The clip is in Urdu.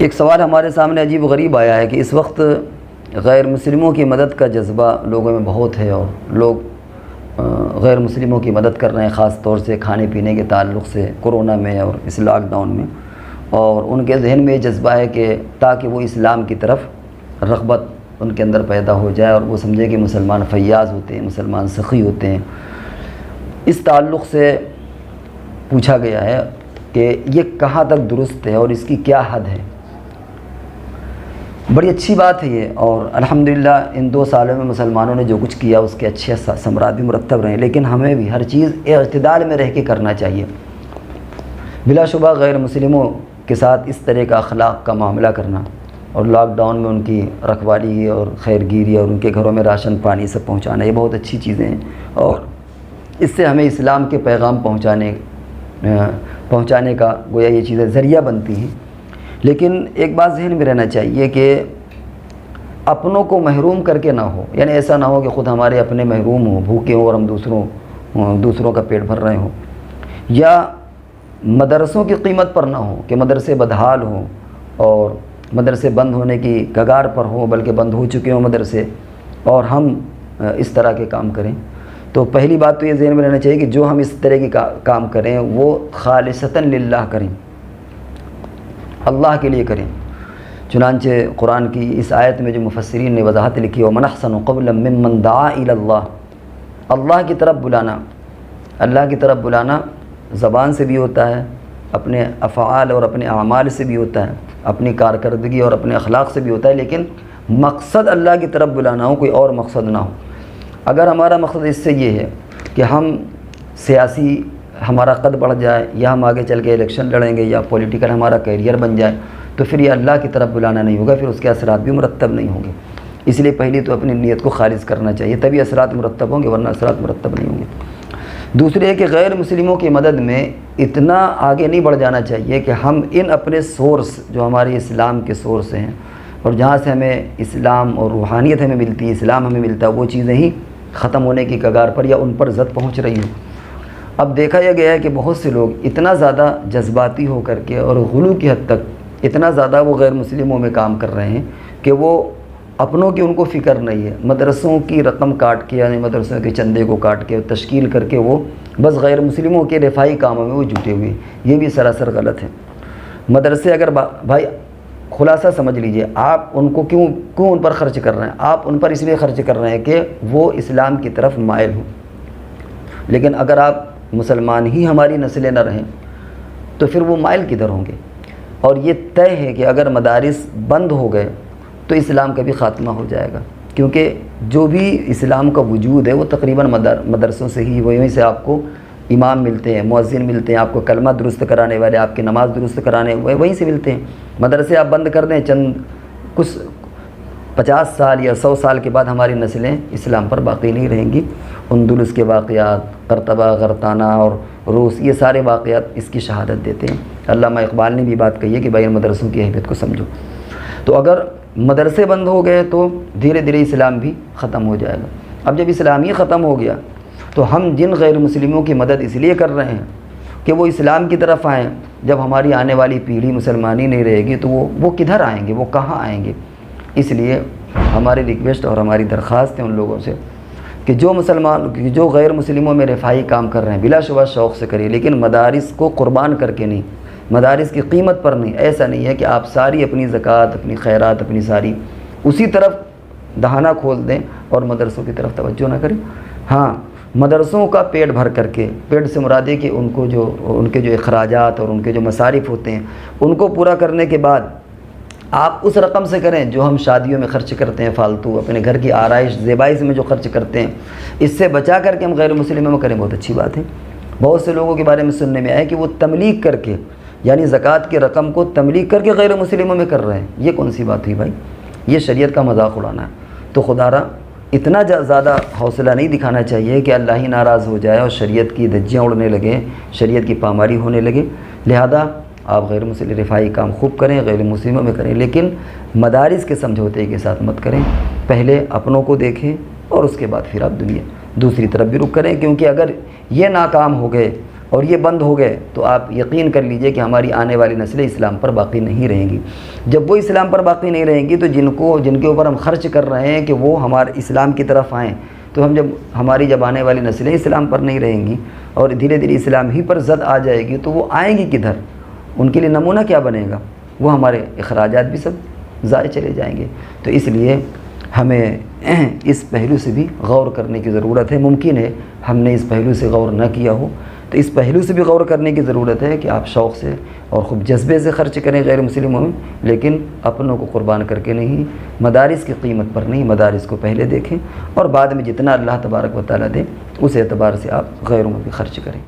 ایک سوال ہمارے سامنے عجیب و غریب آیا ہے کہ اس وقت غیر مسلموں کی مدد کا جذبہ لوگوں میں بہت ہے اور لوگ غیر مسلموں کی مدد کر رہے ہیں، خاص طور سے کھانے پینے کے تعلق سے کورونا میں اور اس لاک ڈاؤن میں، اور ان کے ذہن میں یہ جذبہ ہے کہ تاکہ وہ اسلام کی طرف رغبت ان کے اندر پیدا ہو جائے اور وہ سمجھے کہ مسلمان فیاض ہوتے ہیں، مسلمان سخی ہوتے ہیں۔ اس تعلق سے پوچھا گیا ہے کہ یہ کہاں تک درست ہے اور اس کی کیا حد ہے؟ بڑی اچھی بات ہے یہ، اور الحمدللہ ان 2 سالوں میں مسلمانوں نے جو کچھ کیا اس کے اچھے ثمرات بھی مرتب رہے ہیں، لیکن ہمیں بھی ہر چیز اعتدال میں رہ کے کرنا چاہیے۔ بلا شبہ غیر مسلموں کے ساتھ اس طرح کا اخلاق کا معاملہ کرنا اور لاک ڈاؤن میں ان کی رکھوالی اور خیرگیری اور ان کے گھروں میں راشن پانی سب پہنچانا، یہ بہت اچھی چیزیں ہیں اور اس سے ہمیں اسلام کے پیغام پہنچانے کا گویا یہ چیزیں ذریعہ بنتی ہیں۔ لیکن ایک بات ذہن میں رہنا چاہیے کہ اپنوں کو محروم کر کے نہ ہو، یعنی ایسا نہ ہو کہ خود ہمارے اپنے محروم ہوں، بھوکے ہوں اور ہم دوسروں کا پیٹ بھر رہے ہوں، یا مدرسوں کی قیمت پر نہ ہو کہ مدرسے بدحال ہوں اور مدرسے بند ہونے کی کگار پر ہوں، بلکہ بند ہو چکے ہوں مدرسے اور ہم اس طرح کے کام کریں۔ تو پہلی بات تو یہ ذہن میں رہنا چاہیے کہ جو ہم اس طرح کی کام کریں وہ خالصتاً للہ کریں، اللہ کے لیے کریں۔ چنانچہ قرآن کی اس آیت میں جو مفسرین نے وضاحت لکھی، وَمَنْ أَحْسَنُ قَوْلًا مِّمَّنْ دَعَا إِلَى اللَّهِ، اللہ کی طرف بلانا، اللہ کی طرف بلانا زبان سے بھی ہوتا ہے، اپنے افعال اور اپنے اعمال سے بھی ہوتا ہے، اپنی کارکردگی اور اپنے اخلاق سے بھی ہوتا ہے، لیکن مقصد اللہ کی طرف بلانا ہو، کوئی اور مقصد نہ ہو۔ اگر ہمارا مقصد اس سے یہ ہے کہ ہم سیاسی ہمارا قد بڑھ جائے یا ہم آگے چل کے الیکشن لڑیں گے یا پولیٹیکل ہمارا کیریئر بن جائے، تو پھر یہ اللہ کی طرف بلانا نہیں ہوگا، پھر اس کے اثرات بھی مرتب نہیں ہوں گے۔ اس لیے پہلی تو اپنی نیت کو خالص کرنا چاہیے، تبھی اثرات مرتب ہوں گے، ورنہ اثرات مرتب نہیں ہوں گے۔ دوسرے ہے کہ غیر مسلموں کی مدد میں اتنا آگے نہیں بڑھ جانا چاہیے کہ ہم ان اپنے سورس جو ہمارے اسلام کے سورس ہیں اور جہاں سے ہمیں اسلام اور روحانیت ہمیں ملتی ہے، اسلام ہمیں ملتا ہے، وہ چیزیں ہی ختم ہونے کی کگار پر یا ان پر زد پہنچ رہی ہوں۔ اب دیکھا یہ گیا ہے کہ بہت سے لوگ اتنا زیادہ جذباتی ہو کر کے اور غلو کی حد تک اتنا زیادہ وہ غیر مسلموں میں کام کر رہے ہیں کہ وہ اپنوں کی ان کو فکر نہیں ہے، مدرسوں کی رقم کاٹ کے یعنی مدرسوں کے چندے کو کاٹ کے تشکیل کر کے وہ بس غیر مسلموں کے رفاہی کاموں میں وہ جٹے ہوئے، یہ بھی سراسر غلط ہے۔ مدرسے اگر بھائی خلاصہ سمجھ لیجئے، آپ ان کو کیوں ان پر خرچ کر رہے ہیں؟ آپ ان پر اس لیے خرچ کر رہے ہیں کہ وہ اسلام کی طرف مائل ہوں، لیکن اگر آپ مسلمان ہی ہماری نسلیں نہ رہیں تو پھر وہ مائل کدھر ہوں گے؟ اور یہ طے ہے کہ اگر مدارس بند ہو گئے تو اسلام کا بھی خاتمہ ہو جائے گا، کیونکہ جو بھی اسلام کا وجود ہے وہ تقریباً مدرسوں سے ہی، وہیں سے آپ کو امام ملتے ہیں، مؤذن ملتے ہیں، آپ کو کلمہ درست کرانے والے، آپ کی نماز درست کرانے وہیں سے ملتے ہیں۔ مدرسے آپ بند کر دیں، چند کچھ 50 سال یا 100 سال کے بعد ہماری نسلیں اسلام پر باقی نہیں رہیں گی۔ اندلس کے واقعات، قرطبہ، غرطانہ اور روس، یہ سارے واقعات اس کی شہادت دیتے ہیں۔ علامہ اقبال نے بھی بات کہی ہے کہ بھائی مدرسوں کی اہمیت کو سمجھو۔ تو اگر مدرسے بند ہو گئے تو دھیرے دھیرے اسلام بھی ختم ہو جائے گا۔ اب جب اسلام ہی ختم ہو گیا تو ہم جن غیر مسلموں کی مدد اس لیے کر رہے ہیں کہ وہ اسلام کی طرف آئیں، جب ہماری آنے والی پیڑھی مسلمانی نہیں رہے گی تو وہ کدھر آئیں گے، وہ کہاں آئیں گے؟ اس لیے ہماری ریکویسٹ اور ہماری درخواست ہے ان لوگوں سے کہ جو غیر مسلموں میں رفاہی کام کر رہے ہیں بلا شبہ شوق سے کریے، لیکن مدارس کو قربان کر کے نہیں، مدارس کی قیمت پر نہیں۔ ایسا نہیں ہے کہ آپ ساری اپنی زکوٰۃ، اپنی خیرات، اپنی ساری اسی طرف دہانہ کھول دیں اور مدرسوں کی طرف توجہ نہ کریں۔ ہاں، مدرسوں کا پیٹ بھر کر کے، پیٹ سے مراد ہے کہ ان کے جو اخراجات اور ان کے جو مصارف ہوتے ہیں ان کو پورا کرنے کے بعد آپ اس رقم سے کریں جو ہم شادیوں میں خرچ کرتے ہیں، فالتو اپنے گھر کی آرائش زیبائش میں جو خرچ کرتے ہیں، اس سے بچا کر کے ہم غیر مسلموں میں کریں، بہت اچھی بات ہے۔ بہت سے لوگوں کے بارے میں سننے میں آیا کہ وہ تملیغ کر کے، یعنی زکوٰۃ کی رقم کو تملیغ کر کے غیر مسلموں میں کر رہے ہیں۔ یہ کون سی بات ہوئی بھائی؟ یہ شریعت کا مذاق اڑانا ہے۔ تو خدا را اتنا زیادہ حوصلہ نہیں دکھانا چاہیے کہ اللہ ہی ناراض ہو جائے اور شریعت کی دھجیاں اڑنے لگیں، شریعت کی پاماری ہونے لگے۔ لہذا آپ غیر مسلم رفاہی کام خوب کریں، غیر مسلموں میں کریں، لیکن مدارس کے سمجھوتے کے ساتھ مت کریں۔ پہلے اپنوں کو دیکھیں اور اس کے بعد پھر آپ دوسری طرف بھی رخ کریں، کیونکہ اگر یہ ناکام ہو گئے اور یہ بند ہو گئے تو آپ یقین کر لیجئے کہ ہماری آنے والی نسلیں اسلام پر باقی نہیں رہیں گی۔ جب وہ اسلام پر باقی نہیں رہیں گی تو جن کے اوپر ہم خرچ کر رہے ہیں کہ وہ ہمارے اسلام کی طرف آئیں، تو ہماری جب آنے والی نسلیں اسلام پر نہیں رہیں گی اور دھیرے دھیرے اسلام ہی پر زد آ جائے گی، تو وہ آئیں گی کدھر؟ ان کے لیے نمونہ کیا بنے گا؟ وہ ہمارے اخراجات بھی سب ضائع چلے جائیں گے۔ تو اس لیے ہمیں اس پہلو سے بھی غور کرنے کی ضرورت ہے۔ ممکن ہے ہم نے اس پہلو سے غور نہ کیا ہو، تو اس پہلو سے بھی غور کرنے کی ضرورت ہے کہ آپ شوق سے اور خوب جذبے سے خرچ کریں غیر مسلموں میں، لیکن اپنوں کو قربان کر کے نہیں، مدارس کی قیمت پر نہیں، مدارس کو پہلے دیکھیں اور بعد میں جتنا اللہ تبارک و تعالیٰ دے اس اعتبار سے آپ غیروں میں بھی خرچ کریں۔